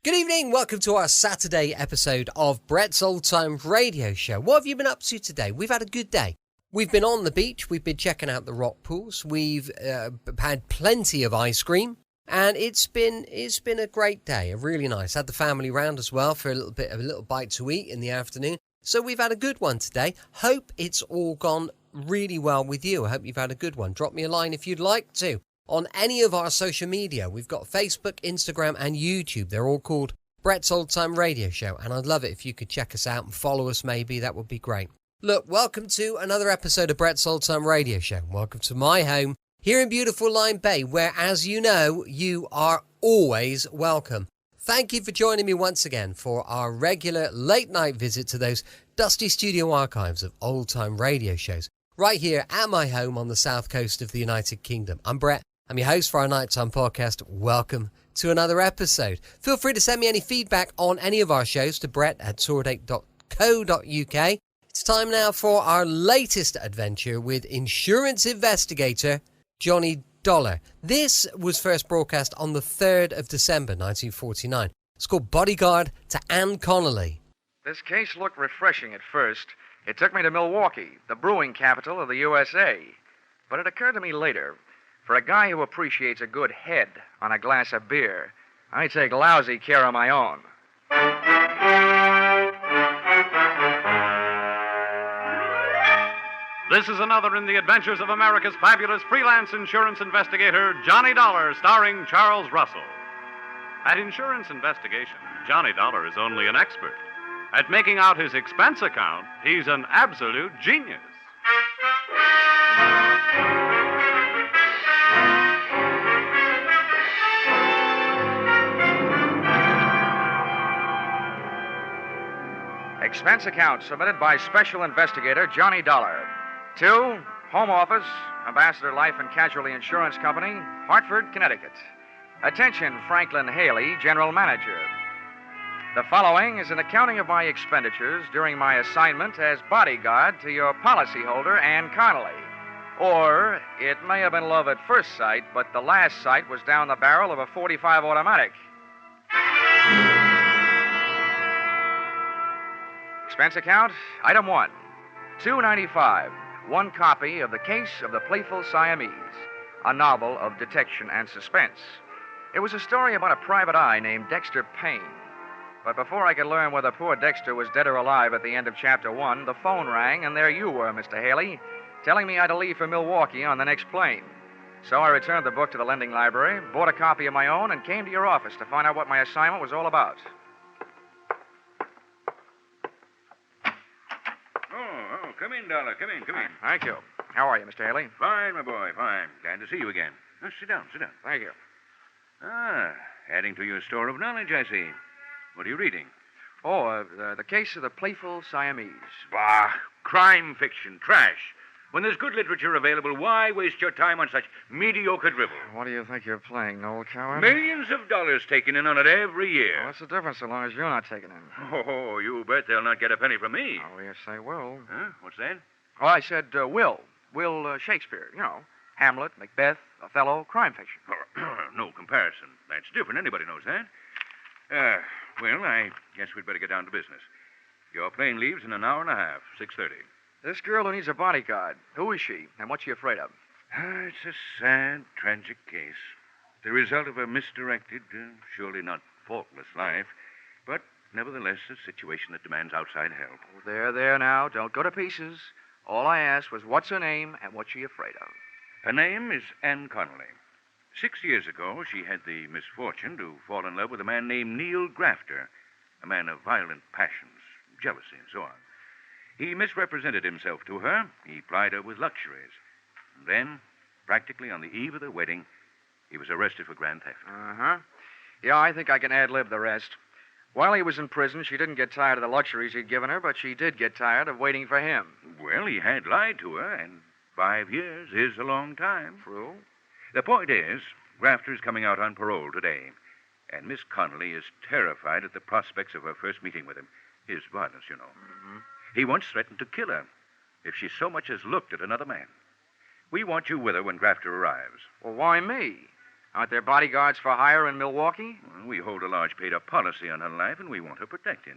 Good evening, welcome to our Saturday episode of Brett's Old Time Radio Show. What have you been up to today? We've had a good day. We've been on the beach, we've been checking out the rock pools, we've had plenty of ice cream, and it's been a great day, really nice. Had the family round as well for a little bite to eat in the afternoon. So we've had a good one today. Hope it's all gone really well with you. I hope you've had a good one. Drop me a line if you'd like to. On any of our social media, we've got Facebook, Instagram and YouTube. They're all called Brett's Old Time Radio Show, and I'd love it if you could check us out and follow us maybe. That would be great. Look, welcome to another episode of Brett's Old Time Radio Show. Welcome to my home here in beautiful Lyme Bay, where, as you know, you are always welcome. Thank you for joining me once again for our regular late-night visit to those dusty studio archives of old-time radio shows, right here at my home on the south coast of the United Kingdom. I'm Brett. I'm your host for our Nighttime podcast. Welcome to another episode. Feel free to send me any feedback on any of our shows to brett@swordake.co.uk. It's time now for our latest adventure with insurance investigator Johnny Dollar. This was first broadcast on the 3rd of December 1949. It's called Bodyguard to Anne Connelly. This case looked refreshing at first. It took me to Milwaukee, the brewing capital of the USA. But it occurred to me later, for a guy who appreciates a good head on a glass of beer, I take lousy care of my own. This is another in the adventures of America's fabulous freelance insurance investigator, Johnny Dollar, starring Charles Russell. At insurance investigation, Johnny Dollar is only an expert. At making out his expense account, he's an absolute genius. Expense account submitted by Special Investigator Johnny Dollar. To Home Office, Ambassador Life and Casualty Insurance Company, Hartford, Connecticut. Attention, Franklin Haley, General Manager. The following is an accounting of my expenditures during my assignment as bodyguard to your policyholder, Anne Connelly. Or it may have been love at first sight, but the last sight was down the barrel of a .45 automatic. Expense account, item 1, $2.95. One copy of The Case of the Playful Siamese, a novel of detection and suspense. It was a story about a private eye named Dexter Payne. But before I could learn whether poor Dexter was dead or alive at the end of Chapter 1, the phone rang, and there you were, Mr. Haley, telling me I had to leave for Milwaukee on the next plane. So I returned the book to the lending library, bought a copy of my own, and came to your office to find out what my assignment was all about. Come in, Dollar. Come in. Thank you. How are you, Mr. Haley? Fine, my boy, fine. Glad to see you again. Now, sit down. Thank you. Adding to your store of knowledge, I see. What are you reading? Oh, the Case of the Playful Siamese. Bah, crime fiction, trash. When there's good literature available, why waste your time on such mediocre drivel? What do you think you're playing, old coward? Millions of dollars taken in on it every year. Well, what's the difference so long as you're not taking in? Oh, you bet they'll not get a penny from me. Oh, yes, they will. Huh? What's that? Oh, I said Will Shakespeare. You know, Hamlet, Macbeth, Othello, crime fiction. No comparison. That's different. Anybody knows that. Well, I guess we'd better get down to business. Your plane leaves in an hour and a half, 6:30. This girl who needs a bodyguard, who is she, and what's she afraid of? It's a sad, tragic case. The result of a misdirected, surely not faultless life, but nevertheless a situation that demands outside help. Oh, there now. Don't go to pieces. All I asked was what's her name and what's she afraid of. Her name is Anne Connelly. 6 years ago, she had the misfortune to fall in love with a man named Neil Grafter, a man of violent passions, jealousy, and so on. He misrepresented himself to her. He plied her with luxuries. And then, practically on the eve of their wedding, he was arrested for grand theft. Uh-huh. Yeah, I think I can ad-lib the rest. While he was in prison, she didn't get tired of the luxuries he'd given her, but she did get tired of waiting for him. Well, he had lied to her, and 5 years is a long time. True. The point is, Grafter's coming out on parole today, and Miss Connelly is terrified at the prospects of her first meeting with him. His violence, you know. Mm-hmm. He once threatened to kill her if she so much as looked at another man. We want you with her when Grafter arrives. Well, why me? Aren't there bodyguards for hire in Milwaukee? Well, we hold a large paid-up policy on her life, and we want her protected.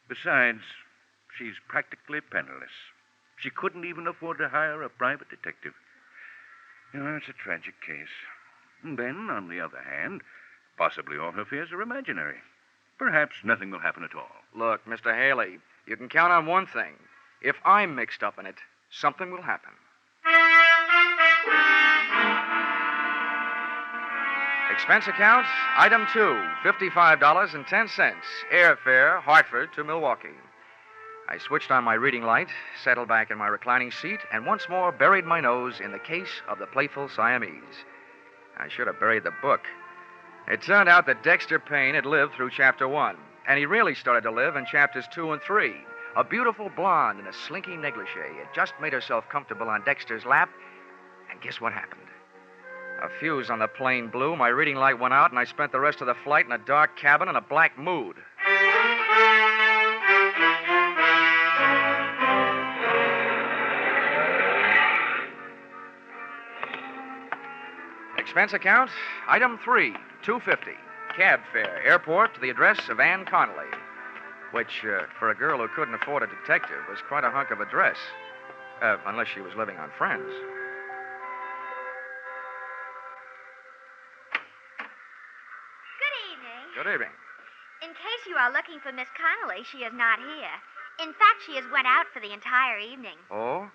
Besides, she's practically penniless. She couldn't even afford to hire a private detective. It's a tragic case. And then, on the other hand, possibly all her fears are imaginary. Perhaps nothing will happen at all. Look, Mr. Haley, you can count on one thing. If I'm mixed up in it, something will happen. Expense account, item 2, $55.10. Airfare, Hartford to Milwaukee. I switched on my reading light, settled back in my reclining seat, and once more buried my nose in the case of the playful Siamese. I should have buried the book. It turned out that Dexter Payne had lived through Chapter 1, and he really started to live in Chapters 2 and 3. A beautiful blonde in a slinky negligee had just made herself comfortable on Dexter's lap, and guess what happened? A fuse on the plane blew, my reading light went out, and I spent the rest of the flight in a dark cabin in a black mood. Expense account, item 3, $2.50. Cab fare, airport to the address of Anne Connelly, which, for a girl who couldn't afford a detective, was quite a hunk of a dress. Unless she was living on Friends. Good evening. Good evening. In case you are looking for Miss Connelly, she is not here. In fact, she has went out for the entire evening. Oh?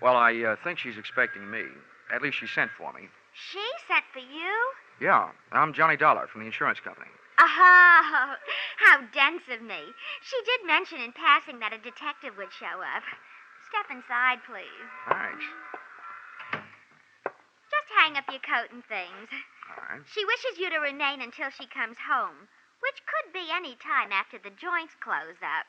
Well, I think she's expecting me. At least she sent for me. She sent for you? Yeah, I'm Johnny Dollar from the insurance company. Oh, how dense of me. She did mention in passing that a detective would show up. Step inside, please. Thanks. Just hang up your coat and things. All right. She wishes you to remain until she comes home, which could be any time after the joints close up.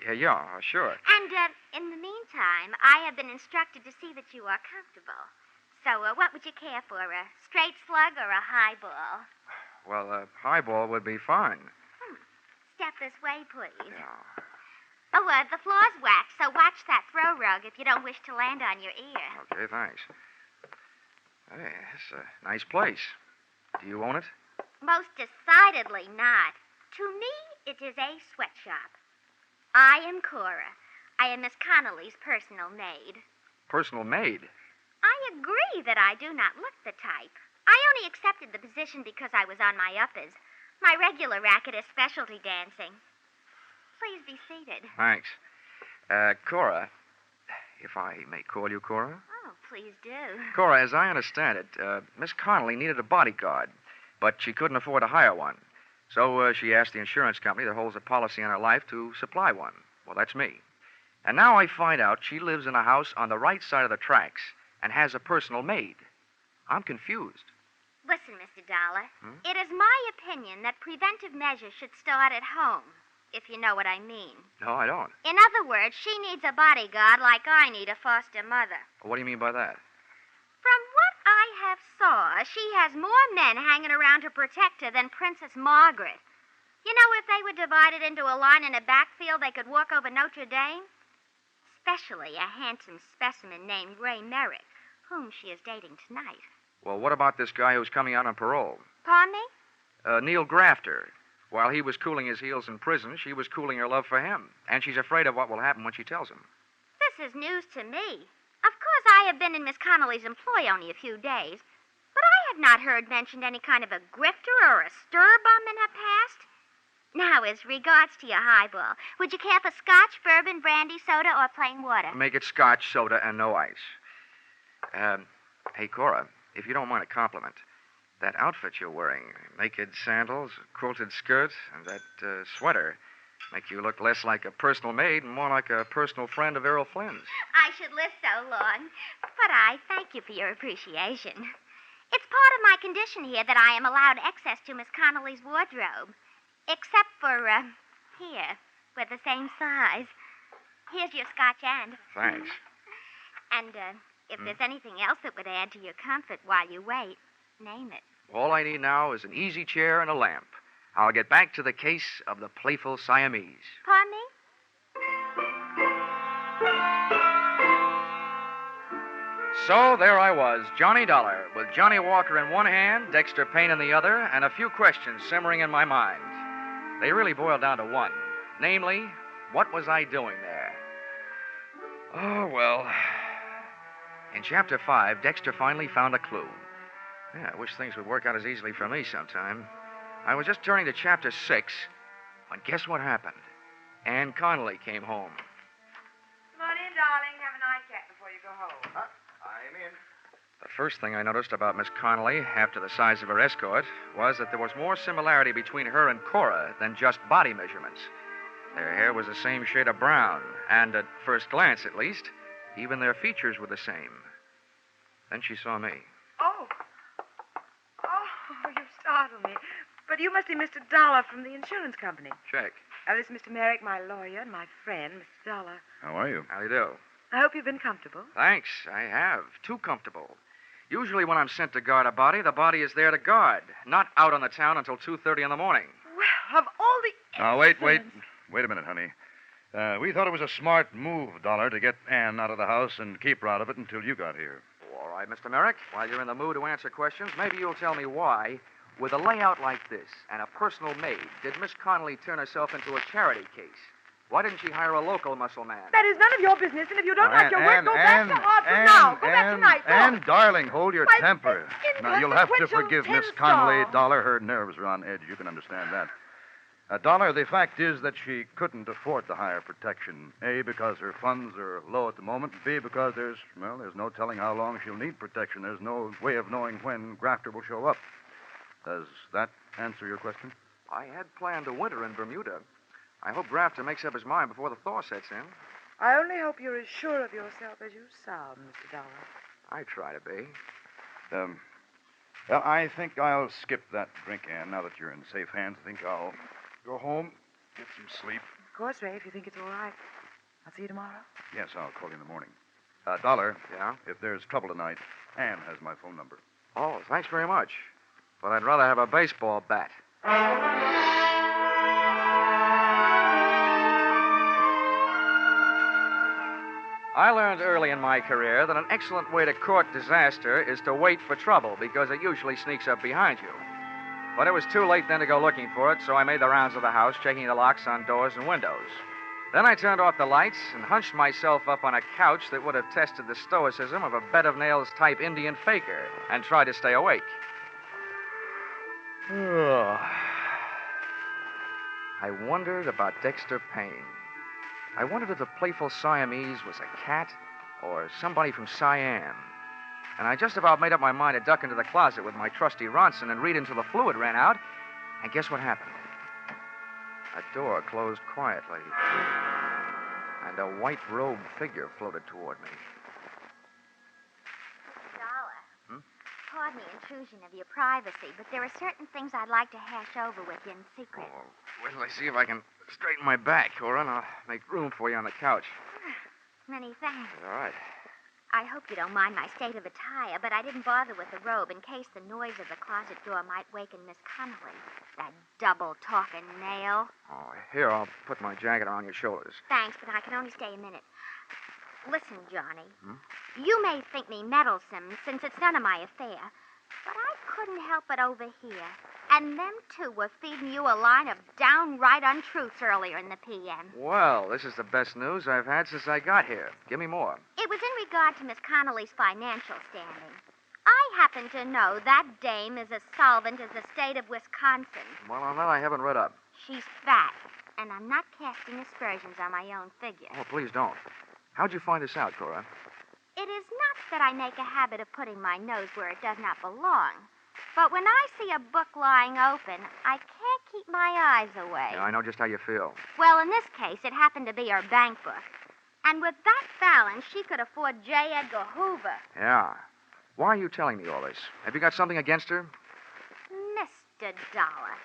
Yeah, sure. And, in the meantime, I have been instructed to see that you are comfortable. So, what would you care for, a straight slug or a highball? Well, a highball would be fine. Step this way, please. Yeah. Oh, the floor's waxed, so watch that throw rug if you don't wish to land on your ear. Okay, thanks. Hey, it's a nice place. Do you own it? Most decidedly not. To me, it is a sweatshop. I am Cora. I am Miss Connelly's personal maid. Personal maid? I agree that I do not look the type. I only accepted the position because I was on my uppers. My regular racket is specialty dancing. Please be seated. Thanks. Cora, if I may call you Cora? Oh, please do. Cora, as I understand it, Miss Connelly needed a bodyguard, but she couldn't afford to hire one. So she asked the insurance company that holds a policy on her life to supply one. Well, that's me. And now I find out she lives in a house on the right side of the tracks and has a personal maid. I'm confused. Listen, Mr. Dollar. It is my opinion that preventive measures should start at home, if you know what I mean. No, I don't. In other words, she needs a bodyguard like I need a foster mother. What do you mean by that? From what I have saw, she has more men hanging around to protect her than Princess Margaret. You know, if they were divided into a line in a backfield, they could walk over Notre Dame. Especially a handsome specimen named Ray Merrick, whom she is dating tonight. Well, what about this guy who's coming out on parole? Pardon me? Neil Grafter. While he was cooling his heels in prison, she was cooling her love for him. And she's afraid of what will happen when she tells him. This is news to me. Of course, I have been in Miss Connelly's employ only a few days, but I have not heard mentioned any kind of a grifter or a stir bum in her past. Now, as regards to your highball, would you care for scotch, bourbon, brandy, soda, or plain water? Make it scotch, soda, and no ice. Hey, Cora, if you don't mind a compliment, that outfit you're wearing, naked sandals, quilted skirt, and that sweater, make you look less like a personal maid and more like a personal friend of Errol Flynn's. I should live so long, but I thank you for your appreciation. It's part of my condition here that I am allowed access to Miss Connelly's wardrobe. Except for, here, we're the same size. Here's your scotch end. Thanks. And, if there's anything else that would add to your comfort while you wait, name it. All I need now is an easy chair and a lamp. I'll get back to the case of the playful Siamese. Pardon me? So there I was, Johnny Dollar, with Johnny Walker in one hand, Dexter Payne in the other, and a few questions simmering in my mind. They really boiled down to one. Namely, what was I doing there? Oh, well. In Chapter 5, Dexter finally found a clue. Yeah, I wish things would work out as easily for me sometime. I was just turning to Chapter 6, when guess what happened? Ann Connelly came home. Come on in, darling. Have a nightcap before you go home. I'm in. The first thing I noticed about Miss Connelly, after the size of her escort, was that there was more similarity between her and Cora than just body measurements. Their hair was the same shade of brown, and at first glance, at least, even their features were the same. Then she saw me. Oh, you startled me. But you must be Mr. Dollar from the insurance company. Check. This is Mr. Merrick, my lawyer, and my friend, Mr. Dollar. How are you? How do you do? I hope you've been comfortable. Thanks, I have. Too comfortable. Usually when I'm sent to guard a body, the body is there to guard, not out on the town until 2:30 in the morning. Well, of all the... Now, wait a minute, honey. We thought it was a smart move, Dollar, to get Ann out of the house and keep her out of it until you got here. All right, Mr. Merrick, while you're in the mood to answer questions, maybe you'll tell me why, with a layout like this and a personal maid, did Miss Connelly turn herself into a charity case? Why didn't she hire a local muscle man? That is none of your business, and if you don't like your work, go back to Hartford now. Go back tonight. Go. Ann, darling, hold your My temper. Now, you'll have to inconsequential forgive Miss tin Connelly, saw. Dollar. Her nerves are on edge. You can understand that. Dollar, the fact is that she couldn't afford to hire protection. A, because her funds are low at the moment. B, because there's no telling how long she'll need protection. There's no way of knowing when Grafter will show up. Does that answer your question? I had planned a winter in Bermuda. I hope Grafter makes up his mind before the thaw sets in. I only hope you're as sure of yourself as you sound, Mr. Dollar. I try to be. Well, I think I'll skip that drink, Ann, now that you're in safe hands. I think I'll go home, get some sleep. Of course, Ray, if you think it's all right. I'll see you tomorrow. Yes, I'll call you in the morning. Dollar, Yeah? if there's trouble tonight, Ann has my phone number. Oh, thanks very much. But I'd rather have a baseball bat. I learned early in my career that an excellent way to court disaster is to wait for trouble because it usually sneaks up behind you. But it was too late then to go looking for it, so I made the rounds of the house, checking the locks on doors and windows. Then I turned off the lights and hunched myself up on a couch that would have tested the stoicism of a bed of nails type Indian faker and tried to stay awake. I wondered about Dexter Payne. I wondered if the playful Siamese was a cat or somebody from Siam. And I just about made up my mind to duck into the closet with my trusty Ronson and read until the fluid ran out. And guess what happened? A door closed quietly, and a white-robed figure floated toward me. Dollar. Pardon the intrusion of your privacy, but there are certain things I'd like to hash over with you in secret. Oh, wait till I see if I can straighten my back, Cora, and I'll make room for you on the couch. Many thanks. All right. I hope you don't mind my state of attire, but I didn't bother with the robe in case the noise of the closet door might waken Miss Connelly. That double-talking nail. Oh, here, I'll put my jacket around your shoulders. Thanks, but I can only stay a minute. Listen, Johnny. You may think me meddlesome, since it's none of my affair, but I couldn't help but overhear. And them two were feeding you a line of downright untruths earlier in the PM. Well, this is the best news I've had since I got here. Give me more. It was in regard to Miss Connelly's financial standing. I happen to know that dame is as solvent as the state of Wisconsin. Well, on that I haven't read up. She's fat, and I'm not casting aspersions on my own figure. Oh, please don't. How'd you find this out, Cora? It is not that I make a habit of putting my nose where it does not belong. But when I see a book lying open, I can't keep my eyes away. Yeah, I know just how you feel. Well, in this case, it happened to be her bank book. And with that balance, she could afford J. Edgar Hoover. Yeah. Why are you telling me all this? Have you got something against her? Mr. Dollar,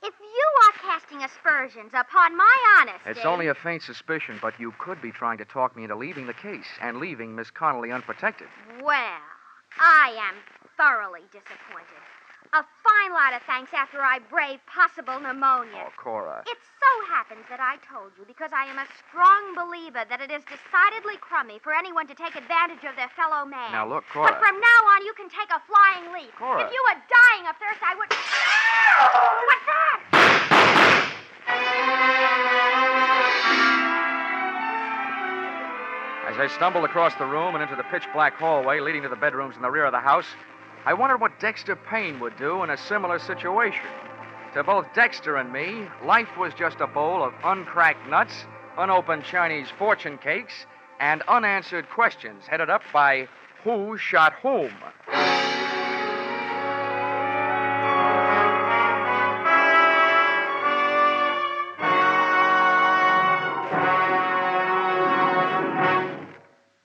if you are casting aspersions upon my honesty... It's only a faint suspicion, but you could be trying to talk me into leaving the case and leaving Miss Connelly unprotected. Well, I am thoroughly disappointed. A fine lot of thanks after I braved possible pneumonia. Oh, Cora. It so happens that I told you because I am a strong believer that it is decidedly crummy for anyone to take advantage of their fellow man. Now, look, Cora. But from now on, you can take a flying leap. Cora. If you were dying of thirst, I would... What's that? As I stumbled across the room and into the pitch-black hallway leading to the bedrooms in the rear of the house, I wondered what Dexter Payne would do in a similar situation. To both Dexter and me, life was just a bowl of uncracked nuts, unopened Chinese fortune cakes, and unanswered questions headed up by Who Shot Whom?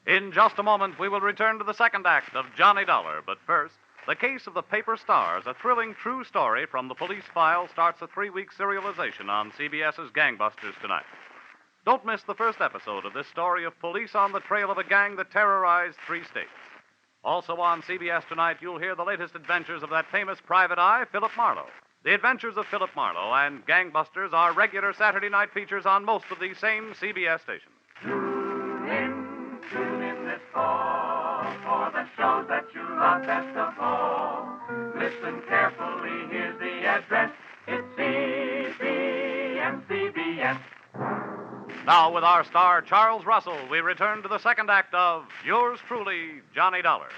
In just a moment, we will return to the second act of Johnny Dollar. But first, The Case of the Paper Stars, a thrilling true story from the police file, starts a 3-week serialization on CBS's Gangbusters tonight. Don't miss the first episode of this story of police on the trail of a gang that terrorized 3 states. Also on CBS tonight, you'll hear the latest adventures of that famous private eye, Philip Marlowe. The Adventures of Philip Marlowe and Gangbusters are regular Saturday night features on most of these same CBS stations. Tune in this fall for the shows that you love best of all. Listen carefully, here's the address. It's CBS. Now, with our star, Charles Russell, we return to the second act of Yours Truly, Johnny Dollar.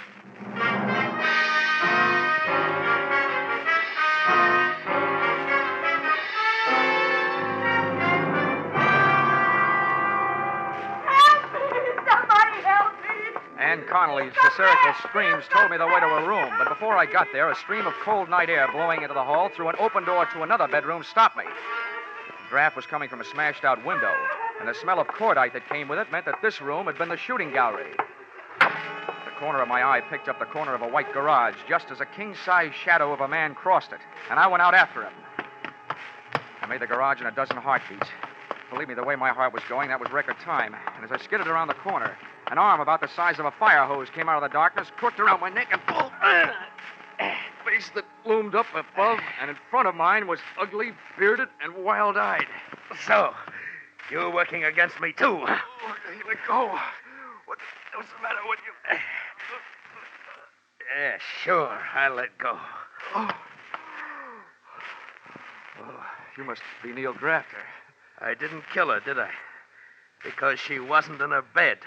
Ann Connelly's hysterical screams told me the way to her room, but before I got there, a stream of cold night air blowing into the hall through an open door to another bedroom stopped me. The draft was coming from a smashed-out window, and the smell of cordite that came with it meant that this room had been the shooting gallery. The corner of my eye picked up the corner of a white garage just as a king-size shadow of a man crossed it, and I went out after him. I made the garage in a dozen heartbeats. Believe me, the way my heart was going, that was record time. And as I skidded around the corner, an arm about the size of a fire hose came out of the darkness, crooked around my neck, and pulled. Face that loomed up above, and in front of mine was ugly, bearded, and wild-eyed. So, you're working against me, too. Let go. What's the matter with you? Yeah, sure. I'll let go. Oh, you must be Neil Grafter. I didn't kill her, did I? Because she wasn't in her bed.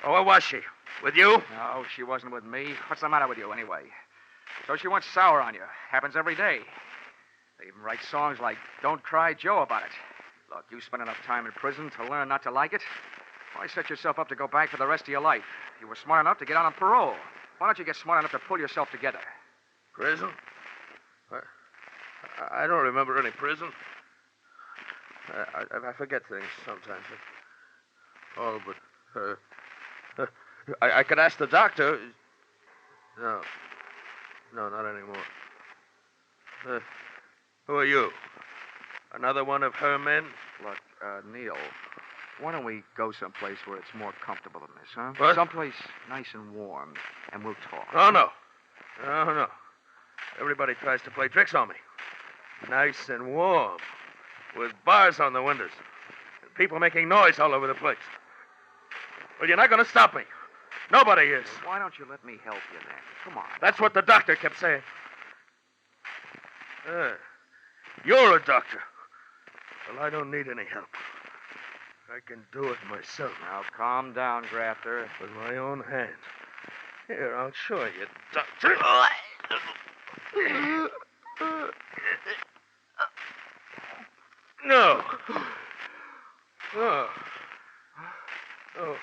Oh, where was she? With you? No, she wasn't with me. What's the matter with you, anyway? So she went sour on you. Happens every day. They even write songs like Don't Cry Joe about it. Look, you spent enough time in prison to learn not to like it. Why set yourself up to go back for the rest of your life? You were smart enough to get out on parole. Why don't you get smart enough to pull yourself together? Prison? I don't remember any prison. I forget things sometimes. Oh, but I could ask the doctor. No, not anymore. Who are you? Another one of her men? Look, Neil, why don't we go someplace where it's more comfortable than this, huh? What? Someplace nice and warm, and we'll talk. Oh, no. No. Everybody tries to play tricks on me. Nice and warm, with bars on the windows, and people making noise all over the place. Well, you're not going to stop me. Nobody is. Why don't you let me help you then? Come on. That's what the doctor kept saying. You're a doctor. Well, I don't need any help. I can do it myself. Now, calm down, Grafter. With my own hands. Here, I'll show you, doctor. No. Oh,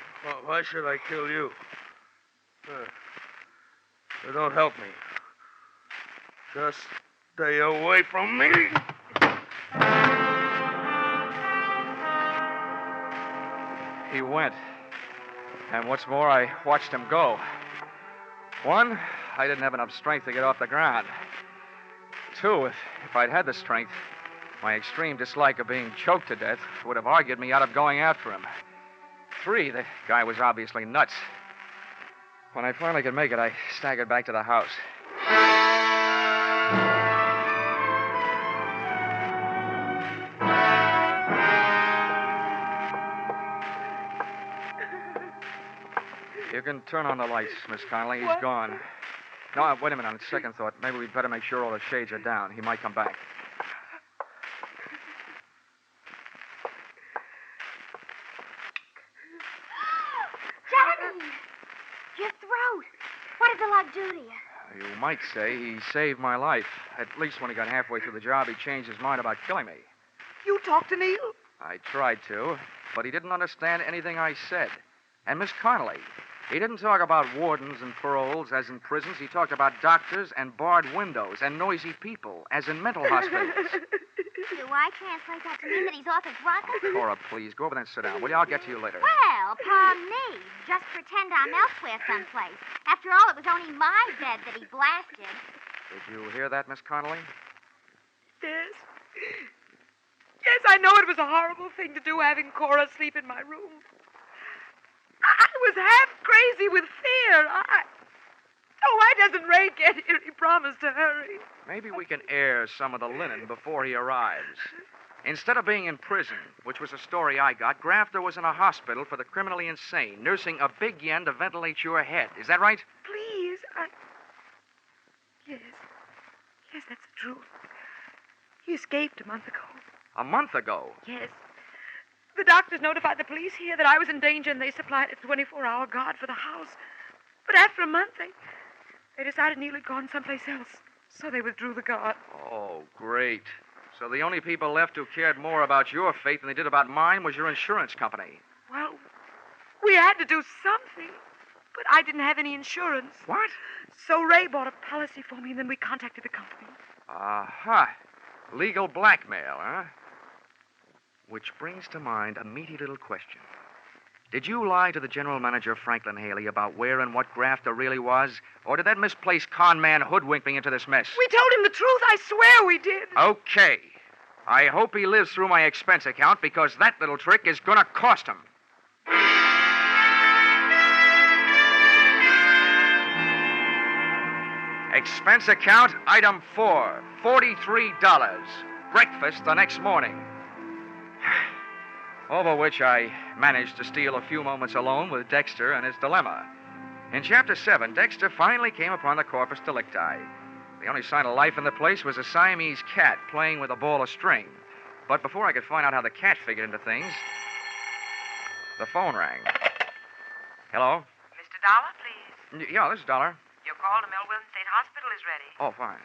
why should I kill you? Don't help me. Just stay away from me. He went. And what's more, I watched him go. One, I didn't have enough strength to get off the ground. Two, if I'd had the strength, my extreme dislike of being choked to death would have argued me out of going after him. Three, the guy was obviously nuts. When I finally could make it, I staggered back to the house. You can turn on the lights, Miss Connelly. He's gone. No, wait a minute. On second thought, maybe we'd better make sure all the shades are down. He might come back. Johnny! Your throat. What did the lug do to you? You might say he saved my life. At least when he got halfway through the job, he changed his mind about killing me. You talked to Neil? I tried to, but he didn't understand anything I said. And Miss Connelly, he didn't talk about wardens and paroles, as in prisons. He talked about doctors and barred windows and noisy people, as in mental hospitals. Do I translate that to mean that he's off his rocker? Cora, please, go over there and sit down, will you? I'll get to you later. Well, palm me. Just pretend I'm elsewhere someplace. After all, it was only my bed that he blasted. Did you hear that, Miss Connelly? Yes. Yes, I know it was a horrible thing to do, having Cora sleep in my room. I was half crazy with fear. Why doesn't Ray get here? He promised to hurry. Maybe we can air some of the linen before he arrives. Instead of being in prison, which was a story I got, Grafter was in a hospital for the criminally insane, nursing a big yen to ventilate your head. Is that right? Please, Yes. Yes, that's the truth. He escaped a month ago. A month ago? Yes. The doctors notified the police here that I was in danger, and they supplied a 24-hour guard for the house. But after a month, they decided Neil had gone someplace else, so they withdrew the guard. Oh, great. So the only people left who cared more about your fate than they did about mine was your insurance company. Well, we had to do something, but I didn't have any insurance. What? So Ray bought a policy for me, and then we contacted the company. Aha. Legal blackmail, huh? Which brings to mind a meaty little question. Did you lie to the general manager, Franklin Haley, about where and what Grafter really was? Or did that misplaced con man hoodwink me into this mess? We told him the truth. I swear we did. Okay. I hope he lives through my expense account, because that little trick is gonna cost him. Expense account, item 4, $43. Breakfast the next morning. Over which I managed to steal a few moments alone with Dexter and his dilemma. In Chapter 7, Dexter finally came upon the corpus delicti. The only sign of life in the place was a Siamese cat playing with a ball of string. But before I could find out how the cat figured into things, the phone rang. Hello? Mr. Dollar, please. Yeah, this is Dollar. Your call to Melville State Hospital is ready. Oh, fine.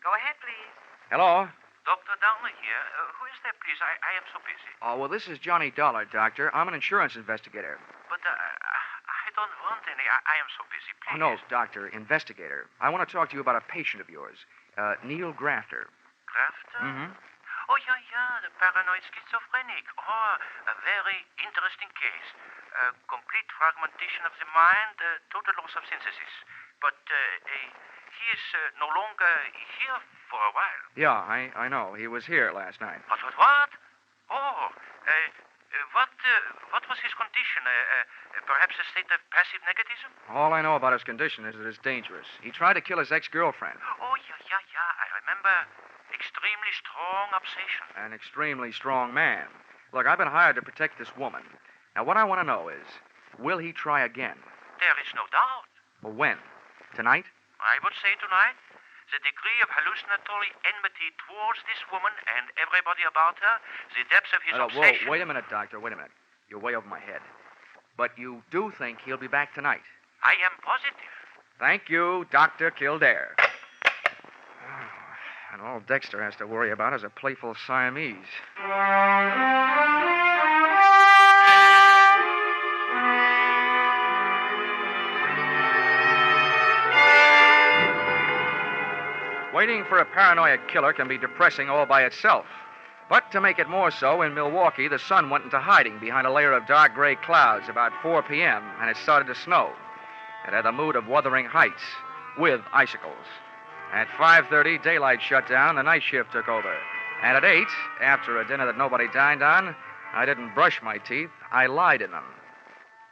Go ahead, please. Hello? Dr. Dollar here. Who is there, please? I am so busy. Oh, well, this is Johnny Dollar, Doctor. I'm an insurance investigator. But I don't want any. I am so busy, please. Oh, no, Doctor, investigator. I want to talk to you about a patient of yours, Neil Grafter. Grafter? Mm-hmm. Oh, yeah, the paranoid schizophrenic. Oh, a very interesting case. Complete fragmentation of the mind, total loss of synthesis. But he is no longer here for a while. Yeah, I know. He was here last night. What? Oh, what was his condition? Perhaps a state of passive negativism? All I know about his condition is that it's dangerous. He tried to kill his ex-girlfriend. Oh, yeah. I remember. Extremely strong obsession. An extremely strong man. Look, I've been hired to protect this woman. Now, what I want to know is, will he try again? There is no doubt. Well, when? Tonight? I would say tonight. The degree of hallucinatory enmity towards this woman and everybody about her, the depths of his obsession... Whoa, wait a minute, Doctor, wait a minute. You're way over my head. But you do think he'll be back tonight? I am positive. Thank you, Dr. Kildare. And all Dexter has to worry about is a playful Siamese. Waiting for a paranoid killer can be depressing all by itself. But to make it more so, in Milwaukee, the sun went into hiding behind a layer of dark gray clouds about 4 p.m., and it started to snow. It had the mood of Wuthering Heights, with icicles. At 5:30, daylight shut down, the night shift took over. And at 8, after a dinner that nobody dined on, I didn't brush my teeth, I lied in them.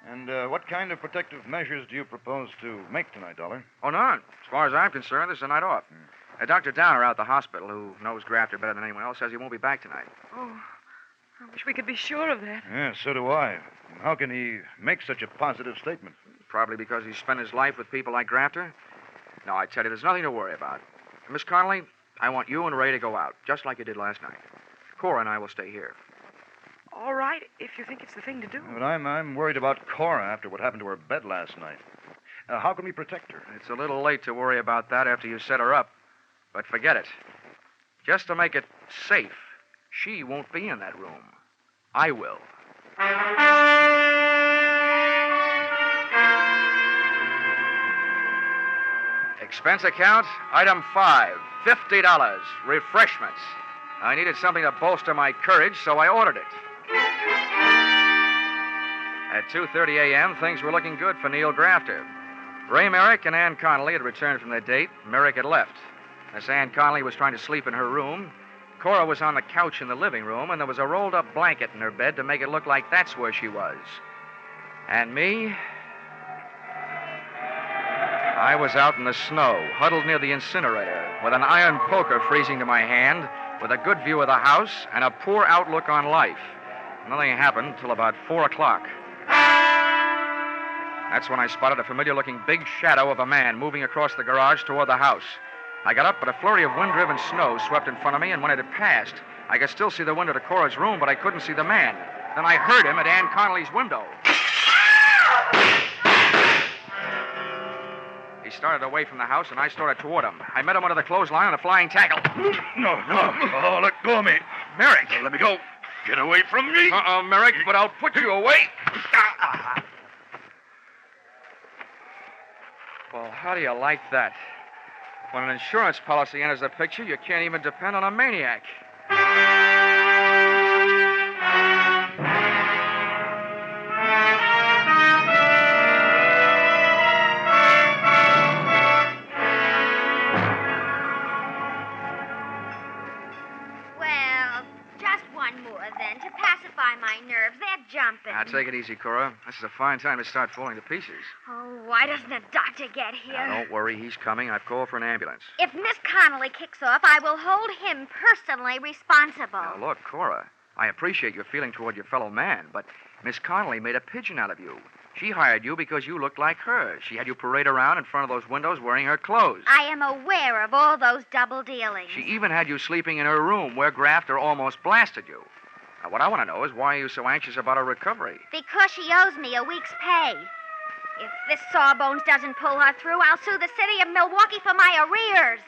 And what kind of protective measures do you propose to make tonight, Dollar? Oh, none. As far as I'm concerned, this is a night off. Dr. Downer out at the hospital, who knows Grafter better than anyone else, says he won't be back tonight. Oh, I wish we could be sure of that. Yeah, so do I. How can he make such a positive statement? Probably because he's spent his life with people like Grafter. No, I tell you, there's nothing to worry about. Miss Connelly, I want you and Ray to go out, just like you did last night. Cora and I will stay here. All right, if you think it's the thing to do. But I'm worried about Cora after what happened to her bed last night. How can we protect her? It's a little late to worry about that after you set her up. But forget it. Just to make it safe, she won't be in that room. I will. Expense account, item 5, $50, refreshments. I needed something to bolster my courage, so I ordered it. At 2:30 a.m., things were looking good for Neil Grafter. Ray Merrick and Ann Connelly had returned from their date. Merrick had left. Miss Ann Connelly was trying to sleep in her room. Cora was on the couch in the living room, and there was a rolled-up blanket in her bed to make it look like that's where she was. And me? I was out in the snow, huddled near the incinerator, with an iron poker freezing to my hand, with a good view of the house and a poor outlook on life. Nothing happened till about 4 o'clock. That's when I spotted a familiar-looking big shadow of a man moving across the garage toward the house. I got up, but a flurry of wind-driven snow swept in front of me, and when it had passed, I could still see the window to Cora's room, but I couldn't see the man. Then I heard him at Ann Connelly's window. He started away from the house, and I started toward him. I met him under the clothesline on a flying tackle. No. Oh, let go of me. Merrick! Let me go. Get away from me. Merrick, but I'll put you away. Well, how do you like that? When an insurance policy enters the picture, you can't even depend on a maniac. Well, just one more then, to pacify my nerves. They're jumping. Now, take it easy, Cora. This is a fine time to start falling to pieces. Oh, why doesn't the doctor get here? Now, don't worry. He's coming. I've called for an ambulance. If Miss Connelly kicks off, I will hold him personally responsible. Now, look, Cora, I appreciate your feeling toward your fellow man, but Miss Connelly made a pigeon out of you. She hired you because you looked like her. She had you parade around in front of those windows wearing her clothes. I am aware of all those double dealings. She even had you sleeping in her room where Grafter almost blasted you. Now, what I want to know is why are you so anxious about her recovery? Because she owes me a week's pay. If this Sawbones doesn't pull her through, I'll sue the city of Milwaukee for my arrears.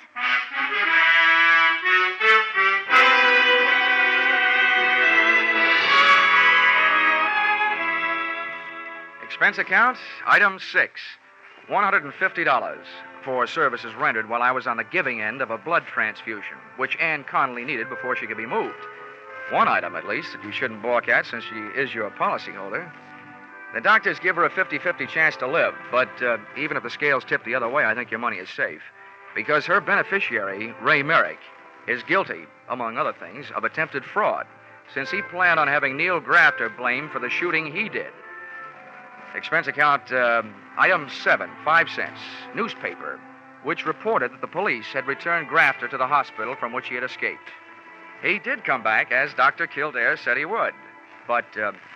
Expense account, item 6, $150 for services rendered while I was on the giving end of a blood transfusion, which Ann Connelly needed before she could be moved. One item, at least, that you shouldn't balk at since she is your policyholder. The doctors give her a 50-50 chance to live, but even if the scales tip the other way, I think your money is safe. Because her beneficiary, Ray Merrick, is guilty, among other things, of attempted fraud, since he planned on having Neil Grafter blamed for the shooting he did. Expense account, item 7, 5 cents, newspaper, which reported that the police had returned Grafter to the hospital from which he had escaped. He did come back, as Dr. Kildare said he would, but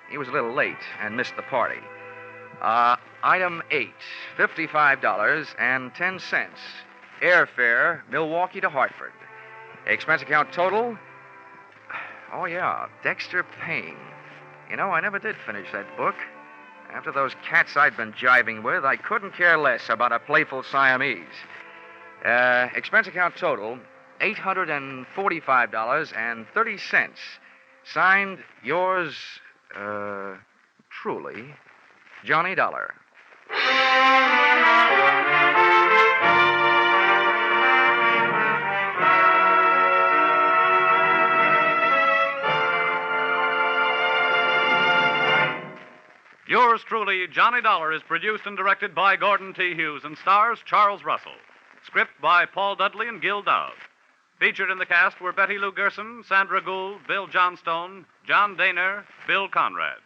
he was a little late and missed the party. Item 8, $55.10, airfare, Milwaukee to Hartford. Expense account total, oh yeah, Dexter Payne. You know, I never did finish that book. After those cats I'd been jiving with, I couldn't care less about a playful Siamese. Expense account total, $845.30. Signed, yours, truly, Johnny Dollar. Yours truly, Johnny Dollar, is produced and directed by Gordon T. Hughes and stars Charles Russell. Script by Paul Dudley and Gil Dowd. Featured in the cast were Betty Lou Gerson, Sandra Gould, Bill Johnstone, John Daner, Bill Conrad.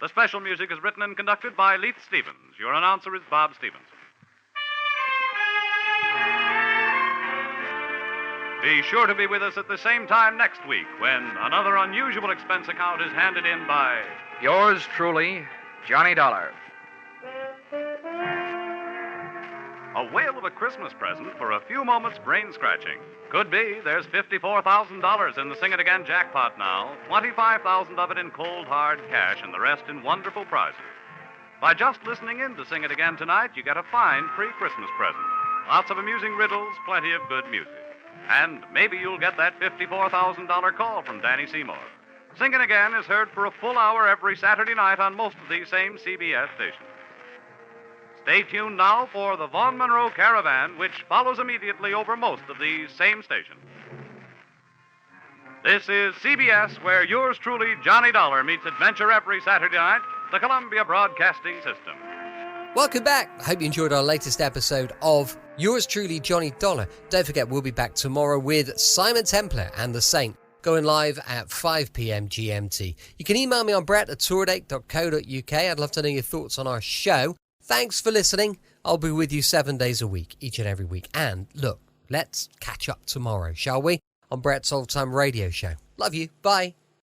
The special music is written and conducted by Leith Stevens. Your announcer is Bob Stevenson. Be sure to be with us at the same time next week when another unusual expense account is handed in by... Yours truly, Johnny Dollar. A whale of a Christmas present for a few moments brain scratching. Could be there's $54,000 in the Sing It Again jackpot now, 25,000 of it in cold hard cash and the rest in wonderful prizes. By just listening in to Sing It Again tonight, you get a fine pre-Christmas present. Lots of amusing riddles, plenty of good music. And maybe you'll get that $54,000 call from Danny Seymour. Sing It Again is heard for a full hour every Saturday night on most of these same CBS stations. Stay tuned now for the Vaughn Monroe Caravan, which follows immediately over most of these same stations. This is CBS, where yours truly, Johnny Dollar, meets adventure every Saturday night, the Columbia Broadcasting System. Welcome back. I hope you enjoyed our latest episode of yours truly, Johnny Dollar. Don't forget, we'll be back tomorrow with Simon Templar and the Saint, going live at 5 p.m. GMT. You can email me on brett@tourdate.co.uk. I'd love to know your thoughts on our show. Thanks for listening. I'll be with you 7 days a week, each and every week. And look, let's catch up tomorrow, shall we? On Brett's Old Time Radio Show. Love you. Bye.